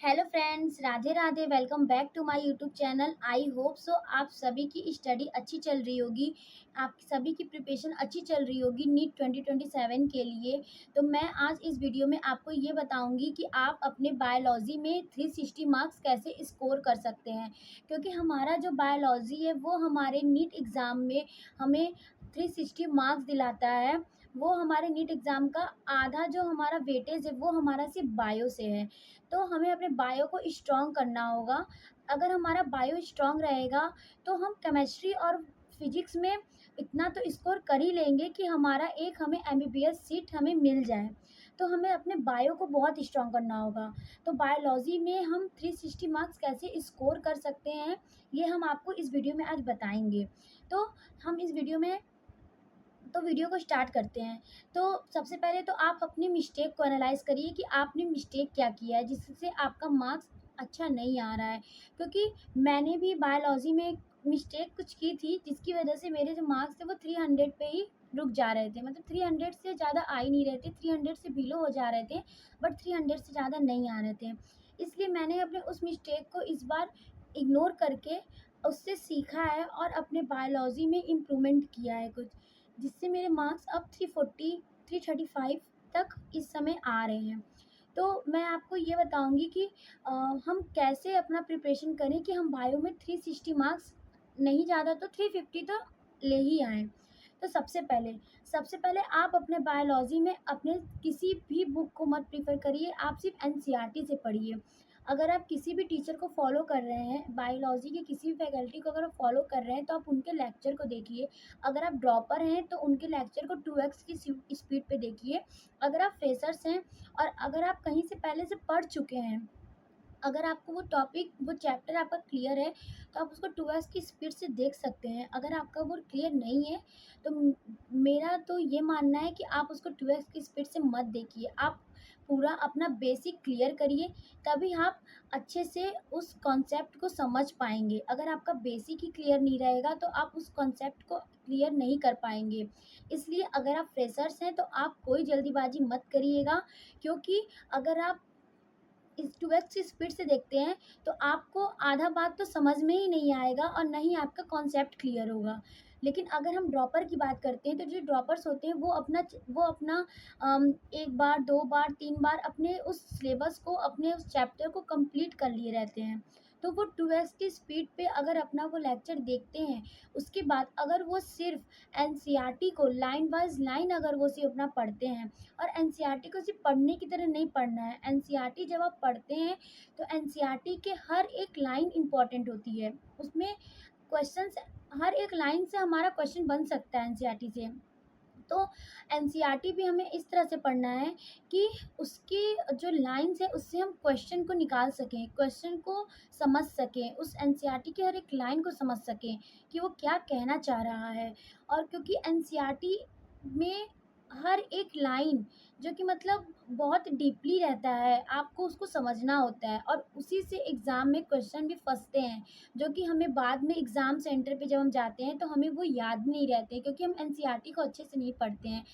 Hello friends, Radhe Radhe. Welcome back to my YouTube channel. I hope so आप सभी की study अच्छी चल रही होगी, आप सभी की प्रिपरेशन अच्छी चल रही होगी नीट 2027 के लिए। तो मैं आज इस वीडियो में आपको ये बताऊंगी कि आप अपने बायोलॉजी में 360 मार्क्स कैसे स्कोर कर सकते हैं, क्योंकि हमारा जो बायोलॉजी है वो हमारे नीट एग्ज़ाम में हमें 360 मार्क्स दिलाता है। वो हमारे नीट एग्ज़ाम का आधा जो हमारा वेटेज है वो हमारा सिर्फ बायो से है। तो हमें अपने बायो को स्ट्रॉन्ग करना होगा। अगर हमारा बायो स्ट्रॉन्ग रहेगा तो हम केमिस्ट्री और फिजिक्स में इतना तो स्कोर कर ही लेंगे कि हमारा एक हमें एमबीबीएस सीट हमें मिल जाए। तो हमें अपने बायो को बहुत स्ट्रॉन्ग करना होगा। तो बायोलॉजी में हम 360 मार्क्स कैसे स्कोर कर सकते हैं, ये हम आपको इस वीडियो में आज बताएंगे। तो हम इस वीडियो को स्टार्ट करते हैं। तो सबसे पहले तो आप अपनी मिस्टेक को एनालाइज़ करिए कि आपने मिस्टेक क्या किया है जिससे आपका मार्क्स अच्छा नहीं आ रहा है। क्योंकि मैंने भी बायोलॉजी में मिस्टेक कुछ की थी जिसकी वजह से मेरे जो मार्क्स थे वो 300 पे ही रुक जा रहे थे। मतलब 300 से ज़्यादा आ ही नहीं रहे थे, 300 से बिलो हो जा रहे थे, बट 300 से ज़्यादा नहीं आ रहे थे। इसलिए मैंने अपने उस मिस्टेक को इस बार इग्नोर करके उससे सीखा है और अपने बायोलॉजी में इम्प्रूवमेंट किया है कुछ, जिससे मेरे मार्क्स अब 340 335 तक इस समय आ रहे हैं। तो मैं आपको ये बताऊंगी कि हम कैसे अपना प्रिपरेशन करें कि हम बायो में 360 मार्क्स नहीं, ज़्यादा तो 350 तो ले ही आएँ। तो सबसे पहले आप अपने बायोलॉजी में अपने किसी भी बुक को मत प्रेफ़र करिए, आप सिर्फ़ एनसीईआरटी से पढ़िए। अगर आप किसी भी टीचर को फ़ॉलो कर रहे हैं, बायोलॉजी के किसी भी फैकल्टी को अगर आप फ़ॉलो कर रहे हैं, तो आप उनके लेक्चर को देखिए। अगर आप ड्रॉपर हैं, तो उनके लेक्चर को 2x की स्पीड पे देखिए। अगर आप फ्रेशर्स हैं और अगर आप कहीं से पहले से पढ़ चुके हैं, अगर आपको वो टॉपिक वो चैप्टर आपका क्लियर है, तो आप उसको 2x की स्पीड से देख सकते हैं। अगर आपका वो क्लियर नहीं है, तो मेरा तो ये मानना है कि आप उसको 2x की स्पीड से मत देखिए। आप पूरा अपना बेसिक क्लियर करिए, तभी आप अच्छे से उस कॉन्सेप्ट को समझ पाएँगे। अगर आपका बेसिक ही क्लियर नहीं रहेगा, तो आप उस कॉन्सेप्ट को क्लियर नहीं कर पाएँगे। इसलिए अगर आप फ्रेशर्स हैं, तो आप कोई जल्दीबाज़ी मत करिएगा, क्योंकि अगर आप इस 2x की स्पीड से देखते हैं, तो आपको आधा बात तो समझ में ही नहीं आएगा और ना ही आपका कॉन्सेप्ट क्लियर होगा। लेकिन अगर हम ड्रॉपर की बात करते हैं, तो जो ड्रॉपर्स होते हैं वो अपना 1 बार, 2 बार, 3 बार अपने उस सिलेबस को, अपने उस चैप्टर को कंप्लीट कर लिए रहते हैं। तो वो 2x की स्पीड पे अगर अपना वो लेक्चर देखते हैं, उसके बाद अगर वो सिर्फ़ एनसीईआरटी को लाइन वाइज़ लाइन अगर वो सिर्फ़ अपना पढ़ते हैं, और एनसीईआरटी को सिर्फ पढ़ने की तरह नहीं पढ़ना है। एनसीईआरटी जब आप पढ़ते हैं, तो एनसीईआरटी के हर एक लाइन इम्पॉर्टेंट होती है। उसमें क्वेश्चंस, हर एक लाइन से हमारा क्वेश्चन बन सकता है एनसीईआरटी से। तो एनसीईआरटी भी हमें इस तरह से पढ़ना है कि उसकी जो लाइन्स है उससे हम क्वेश्चन को निकाल सकें, क्वेश्चन को समझ सकें, उस एनसीईआरटी की हर एक लाइन को समझ सकें कि वो क्या कहना चाह रहा है। और क्योंकि एनसीईआरटी में हर एक लाइन जो कि मतलब बहुत डीपली रहता है, आपको उसको समझना होता है और उसी से एग्ज़ाम में क्वेश्चन भी फँसते हैं, जो कि हमें बाद में एग्ज़ाम सेंटर पे जब हम जाते हैं तो हमें वो याद नहीं रहते, क्योंकि हम एनसीईआरटी को अच्छे से नहीं पढ़ते हैं।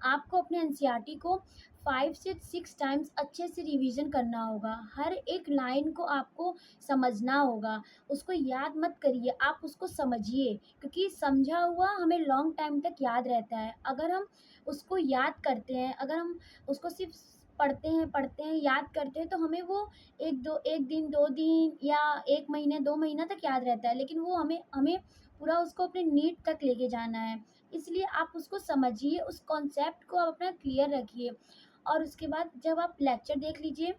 आपको अपने एनसीईआरटी को 5 से 6 टाइम्स अच्छे से रिवीजन करना होगा। हर एक लाइन को आपको समझना होगा। उसको याद मत करिए, आप उसको समझिए, क्योंकि समझा हुआ हमें लॉन्ग टाइम तक याद रहता है। अगर हम उसको याद करते हैं, अगर हम उसको सिर्फ़ पढ़ते हैं, याद करते हैं, तो हमें वो 1 दिन, 2 दिन या 1 महीने, 2 महीना तक याद रहता है। लेकिन वो हमें हमें पूरा उसको अपने नीट तक लेके जाना है। इसलिए आप उसको समझिए, उस कॉन्सेप्ट को आप अपना क्लियर रखिए। और उसके बाद जब आप लेक्चर देख लीजिए,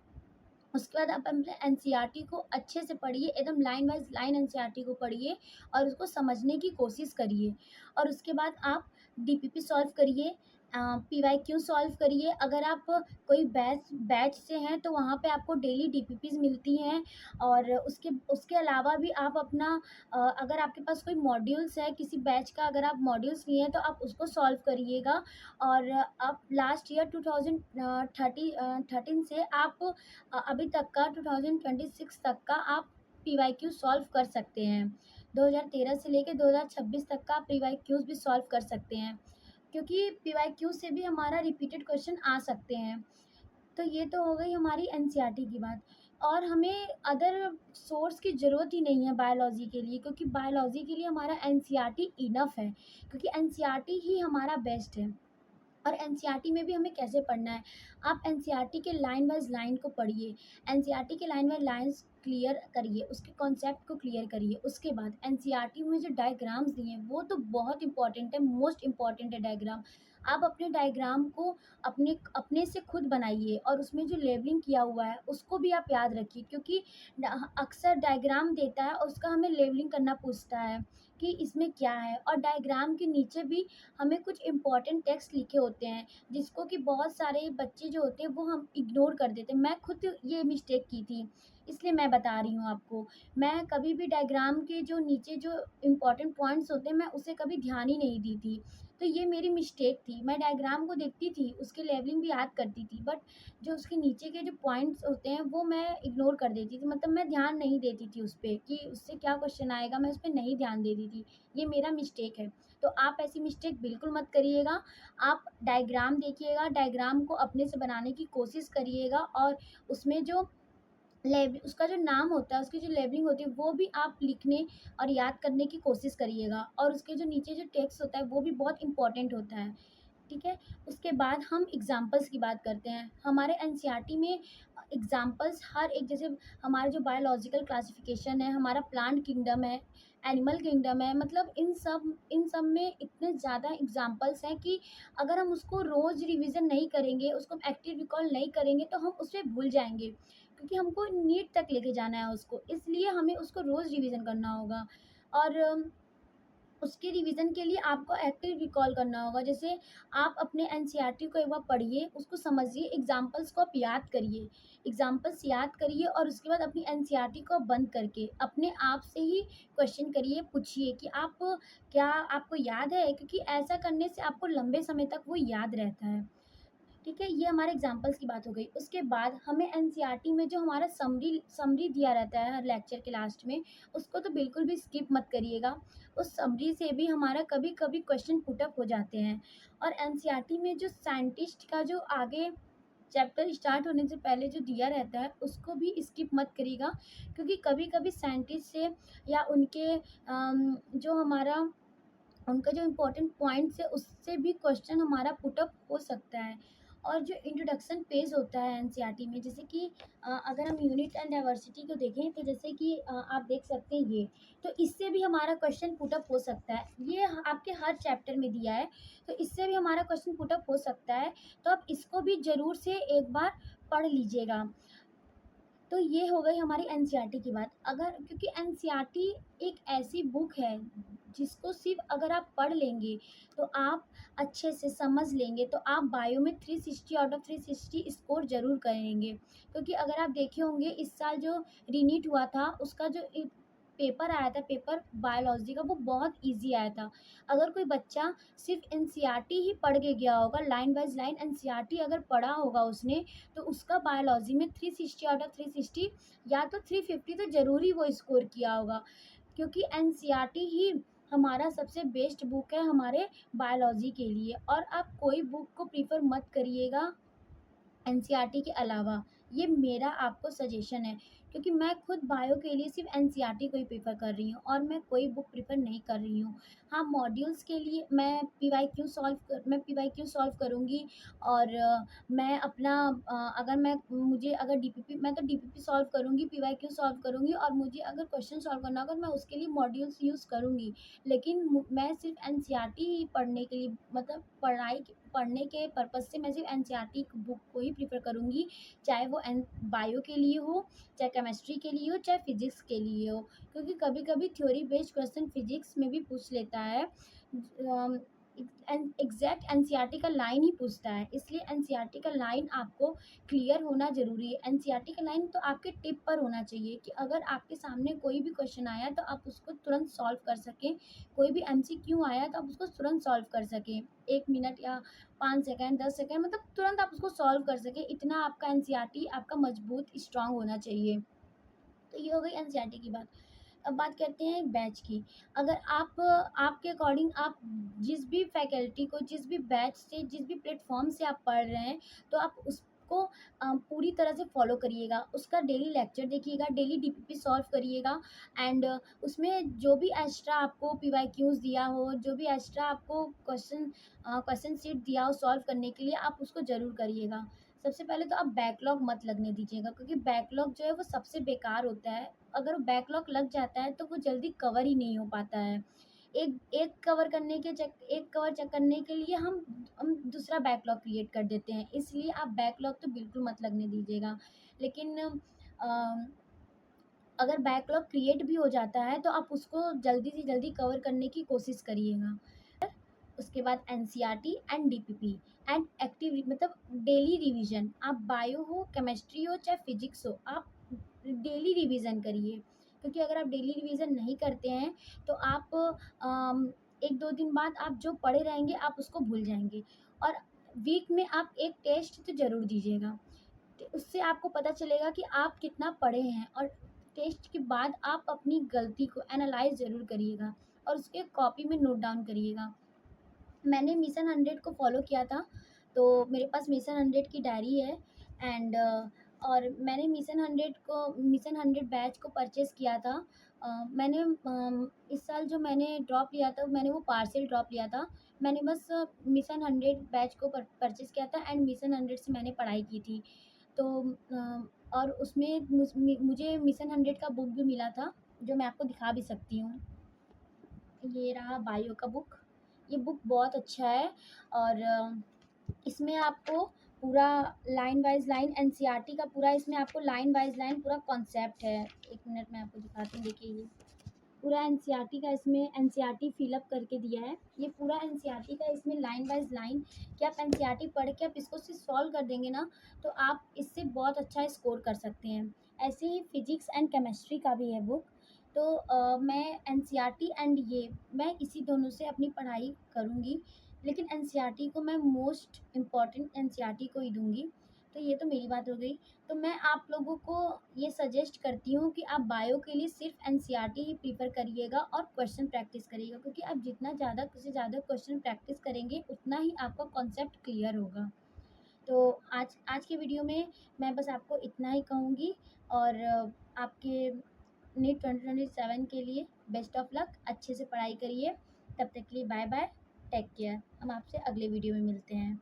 उसके बाद आप अपने एनसीईआरटी को अच्छे से पढ़िए, एकदम लाइन वाइज़ लाइन एनसीईआरटी को पढ़िए और उसको समझने की कोशिश करिए। और उसके बाद आप डीपीपी सॉल्व करिए, पीवाईक्यू सॉल्व करिए। अगर आप कोई बैच बैच से हैं, तो वहाँ पे आपको डेली डीपीपीज़ मिलती हैं। और उसके उसके अलावा भी आप अपना अगर आपके पास कोई मॉड्यूल्स है, किसी बैच का अगर आप मॉड्यूल्स लिए हैं, तो आप उसको सॉल्व करिएगा। और आप लास्ट ईयर 13 से आप अभी तक का 2026 तक का आप पीवाईक्यू सॉल्व कर सकते हैं। 2013 से लेके 2026 तक का आप पीवाईक्यूज़ भी सॉल्व कर सकते हैं, क्योंकि पीवाईक्यू से भी हमारा रिपीटेड क्वेश्चन आ सकते हैं। तो ये तो हो गई हमारी एनसीईआरटी की बात। और हमें अदर सोर्स की ज़रूरत ही नहीं है बायोलॉजी के लिए, क्योंकि बायोलॉजी के लिए हमारा एनसीईआरटी इनफ है, क्योंकि एनसीईआरटी ही हमारा बेस्ट है। और एनसीईआरटी में भी हमें कैसे पढ़ना है, आप एनसीईआरटी के लाइन वाइज लाइन को पढ़िए, एनसीईआरटी के लाइन वाइज लाइन्स क्लियर करिए, उसके कॉन्सेप्ट को क्लियर करिए। उसके बाद एनसीईआरटी में जो डायग्राम्स दिए हैं वो तो बहुत इंपॉर्टेंट है, मोस्ट इंपॉर्टेंट है डायग्राम। आप अपने डायग्राम को अपने अपने से खुद बनाइए, और उसमें जो लेबलिंग किया हुआ है उसको भी आप याद रखिए, क्योंकि अक्सर डायग्राम देता है और उसका हमें लेबलिंग करना पूछता है कि इसमें क्या है, और डायग्राम के नीचे भी हमें कुछ इम्पोर्टेंट टेक्स्ट लिखे होते हैं, जिसको कि बहुत सारे बच्चे जो होते हैं वो हम इग्नोर कर देते हैं। मैं खुद ये मिस्टेक की थी, इसलिए मैं बता रही हूँ आपको। मैं कभी भी डायग्राम के जो नीचे जो इम्पोर्टेंट पॉइंट्स होते हैं मैं उसे कभी ध्यान ही नहीं दी थी। तो ये मेरी मिस्टेक थी, मैं डायग्राम को देखती थी, उसकी लेवलिंग भी याद करती थी, बट जो उसके नीचे के जो पॉइंट्स होते हैं वो मैं इग्नोर कर देती थी, मतलब मैं ध्यान नहीं देती थी उस पर कि उससे क्या क्वेश्चन आएगा, मैं उस पर नहीं ध्यान देती थी। ये मेरा मिस्टेक है। तो आप ऐसी मिस्टेक बिल्कुल मत करिएगा। आप डायग्राम देखिएगा, डायग्राम को अपने से बनाने की कोशिश करिएगा, और उसमें जो लेब उसका जो नाम होता है, उसकी जो लेबलिंग होती है वो भी आप लिखने और याद करने की कोशिश करिएगा, और उसके जो नीचे जो टेक्स्ट होता है वो भी बहुत इंपॉर्टेंट होता है। ठीक है? उसके बाद हम एग्ज़ाम्पल्स की बात करते हैं। हमारे एनसीईआरटी में एग्ज़ाम्पल्स हर एक, जैसे हमारा जो बायोलॉजिकल क्लासिफ़िकेशन है, हमारा प्लांट किंगडम है, एनिमल किंगडम है, मतलब इन सब में इतने ज़्यादा एग्ज़ाम्पल्स हैं कि अगर हम उसको रोज़ रिवीज़न नहीं करेंगे, उसको एक्टिव रिकॉल नहीं करेंगे तो हम उसे भूल जाएँगे, क्योंकि हमको नीट तक लेके जाना है उसको, इसलिए हमें उसको रोज़ रिवीज़न करना होगा। और उसके रिवीजन के लिए आपको एक्टिव रिकॉल करना होगा। जैसे आप अपने एनसीईआरटी को एक बार पढ़िए, उसको समझिए, एग्जाम्पल्स को आप याद करिए, एग्जाम्पल्स याद करिए, और उसके बाद अपनी एनसीईआरटी को बंद करके अपने आप से ही क्वेश्चन करिए, पूछिए कि आप क्या आपको याद है, क्योंकि ऐसा करने से आपको लंबे समय तक वो याद रहता है। ठीक है, ये हमारे एग्जाम्पल्स की बात हो गई। उसके बाद हमें एनसीईआरटी में जो हमारा समरी समरी दिया रहता है हर लेक्चर के लास्ट में, उसको तो बिल्कुल भी स्किप मत करिएगा। उस समरी से भी हमारा कभी कभी क्वेश्चन पुटअप हो जाते हैं। और एनसीईआरटी में जो साइंटिस्ट का जो आगे चैप्टर स्टार्ट होने से पहले जो दिया रहता है उसको भी स्किप मत करिएगा, क्योंकि कभी कभी साइंटिस्ट से या उनके जो हमारा उनका जो इम्पोर्टेंट पॉइंट्स है उससे भी क्वेश्चन हमारा पुटअप हो सकता है। और जो इंट्रोडक्शन पेज होता है एनसीईआरटी में, जैसे कि अगर हम यूनिट एंड डाइवर्सिटी को देखें, तो जैसे कि आप देख सकते हैं ये, तो इससे भी हमारा क्वेश्चन पुटअप हो सकता है। ये आपके हर चैप्टर में दिया है, तो इससे भी हमारा क्वेश्चन पुटअप हो सकता है। तो आप इसको भी ज़रूर से एक बार पढ़ लीजिएगा। तो ये हो गई हमारी एनसीईआरटी की बात। अगर क्योंकि एनसीईआरटी एक ऐसी बुक है जिसको सिर्फ अगर आप पढ़ लेंगे तो आप अच्छे से समझ लेंगे, तो आप बायो में 360 आउट ऑफ 360 स्कोर ज़रूर करेंगे। क्योंकि अगर आप देखे होंगे इस साल जो रीनीट हुआ था उसका जो पेपर आया था, पेपर बायोलॉजी का, वो बहुत इजी आया था। अगर कोई बच्चा सिर्फ एनसीईआरटी ही पढ़ के गया होगा, लाइन बाइज लाइन एनसीईआरटी अगर पढ़ा होगा उसने, तो उसका बायोलॉजी में 360 आउट ऑफ 360 या तो 350 तो ज़रूर ही वो स्कोर किया होगा, क्योंकि एनसीईआरटी ही हमारा सबसे बेस्ट बुक है हमारे बायोलॉजी के लिए। और आप कोई बुक को प्रीफर मत करिएगा एनसीईआरटी के अलावा, ये मेरा आपको सजेशन है, क्योंकि मैं खुद बायो के लिए सिर्फ एनसीईआरटी को ही प्रेफर कर रही हूँ और मैं कोई बुक प्रेफर नहीं कर रही हूँ। हाँ, मॉड्यूल्स के लिए मैं पीवाईक्यू सॉल्व करूँगी, और मैं अपना अगर मैं मुझे अगर डीपीपी मैं तो डीपीपी सॉल्व करूँगी, पीवाईक्यू सॉल्व करूँगी, और मुझे अगर क्वेश्चन सॉल्व करना होगा तो मैं उसके लिए मॉड्यूल्स यूज़ करूँगी। लेकिन मैं सिर्फ एनसीईआरटी ही पढ़ने के लिए, मतलब पढ़ने के पर्पज़ से मैं सिर्फ एनसीईआरटी बुक को ही प्रेफ़र करूँगी, चाहे वो एन बायो के लिए हो, चाहे केमिस्ट्री के लिए हो, चाहे फिज़िक्स के लिए हो। क्योंकि कभी-कभी थ्योरी बेस्ड क्वेश्चन फिज़िक्स में भी पूछ लेता है। एग्जैक्ट एनसीईआरटी का लाइन ही पूछता है, इसलिए एनसीईआरटी का लाइन आपको क्लियर होना ज़रूरी है। एनसीईआरटी का लाइन तो आपके टिप पर होना चाहिए कि अगर आपके सामने कोई भी क्वेश्चन आया तो आप उसको तुरंत सॉल्व कर सकें, कोई भी एमसीक्यू आया तो आप उसको तुरंत सॉल्व कर सकें, 1 मिनट या 5 सेकेंड 10 सेकेंड, मतलब तुरंत आप उसको सॉल्व कर सकें, इतना आपका एनसीईआरटी आपका मजबूत स्ट्रांग होना चाहिए। तो ये हो गई एनसीईआरटी की बात। अब बात करते हैं बैच की। अगर आप आपके अकॉर्डिंग आप जिस भी फैकल्टी को, जिस भी बैच से, जिस भी प्लेटफॉर्म से आप पढ़ रहे हैं, तो आप उसको पूरी तरह से फॉलो करिएगा, उसका डेली लेक्चर देखिएगा, डेली डीपीपी सॉल्व करिएगा एंड उसमें जो भी एक्स्ट्रा आपको पीवाईक्यूज दिया हो, जो भी एक्स्ट्रा आपको क्वेश्चन सीट दिया हो सॉल्व करने के लिए, आप उसको ज़रूर करिएगा। सबसे पहले तो आप बैकलॉग मत लगने दीजिएगा, क्योंकि बैकलॉग जो है वो सबसे बेकार होता है। अगर वो बैकलॉग लग जाता है तो वो जल्दी कवर ही नहीं हो पाता है। एक एक कवर करने के चक एक कवर चेक करने के लिए हम दूसरा बैकलॉग क्रिएट कर देते हैं, इसलिए आप बैकलॉग तो बिल्कुल मत लगने दीजिएगा। लेकिन अगर बैकलॉग क्रिएट भी हो जाता है तो आप उसको जल्दी से जल्दी कवर करने की कोशिश करिएगा। उसके बाद NCERT and DPP and active मतलब डेली रिवीजन। आप बायो हो, केमिस्ट्री हो, चाहे फिजिक्स हो, आप डेली रिवीजन करिए, क्योंकि अगर आप डेली रिवीजन नहीं करते हैं तो आप एक दो दिन बाद आप जो पढ़े रहेंगे आप उसको भूल जाएंगे। और वीक में आप एक टेस्ट तो ज़रूर दीजिएगा, उससे आपको पता चलेगा कि आप कितना पढ़े हैं। और टेस्ट के बाद आप अपनी गलती को एनालाइज ज़रूर करिएगा और उसके कॉपी में नोट डाउन करिएगा। मैंने मिशन 100 को फॉलो किया था, तो मेरे पास मिशन 100 की डायरी है एंड और मैंने मिशन 100 बैच को परचेज़ किया था। मैंने इस साल जो मैंने ड्रॉप लिया था मैंने वो पार्शियल ड्रॉप लिया था। मैंने बस मिशन 100 बैच को परचेज़ किया था एंड मिशन 100 से मैंने पढ़ाई की थी। तो और उसमें मुझे मिशन 100 का बुक भी मिला था, जो मैं आपको दिखा भी सकती हूँ। ये रहा बायो का बुक। ये बुक बहुत अच्छा है और इसमें आपको पूरा लाइन वाइज लाइन एनसीईआरटी का पूरा इसमें आपको लाइन वाइज लाइन पूरा कॉन्सेप्ट है। एक मिनट मैं आपको दिखाती हूँ, देखिए ये पूरा एनसीईआरटी का इसमें एनसीईआरटी फिलअप करके दिया है। ये पूरा एनसीईआरटी का इसमें लाइन वाइज लाइन कि आप एनसीईआरटी पढ़ के आप इसको से सॉल्व कर देंगे ना, तो आप इससे बहुत अच्छा स्कोर कर सकते हैं। ऐसे ही फिजिक्स एंड केमिस्ट्री का भी है बुक। तो मैं एनसीईआरटी एंड ये मैं इसी दोनों से अपनी पढ़ाई करूँगी, लेकिन एनसीईआरटी को मैं मोस्ट इम्पॉर्टेंट एनसीईआरटी को ही दूँगी। तो ये तो मेरी बात हो गई। तो मैं आप लोगों को ये सजेस्ट करती हूँ कि आप बायो के लिए सिर्फ एनसीईआरटी ही प्रीफर करिएगा और क्वेश्चन प्रैक्टिस करिएगा, क्योंकि आप जितना ज़्यादा से ज़्यादा क्वेश्चन प्रैक्टिस करेंगे उतना ही आपका कॉन्सेप्ट क्लियर होगा। तो आज आज के वीडियो में मैं बस आपको इतना ही कहूँगी और आपके नीट 2027 के लिए बेस्ट ऑफ लक, अच्छे से पढ़ाई करिए। तब तक के लिए बाय बाय, टेक केयर। हम आपसे अगले वीडियो में मिलते हैं।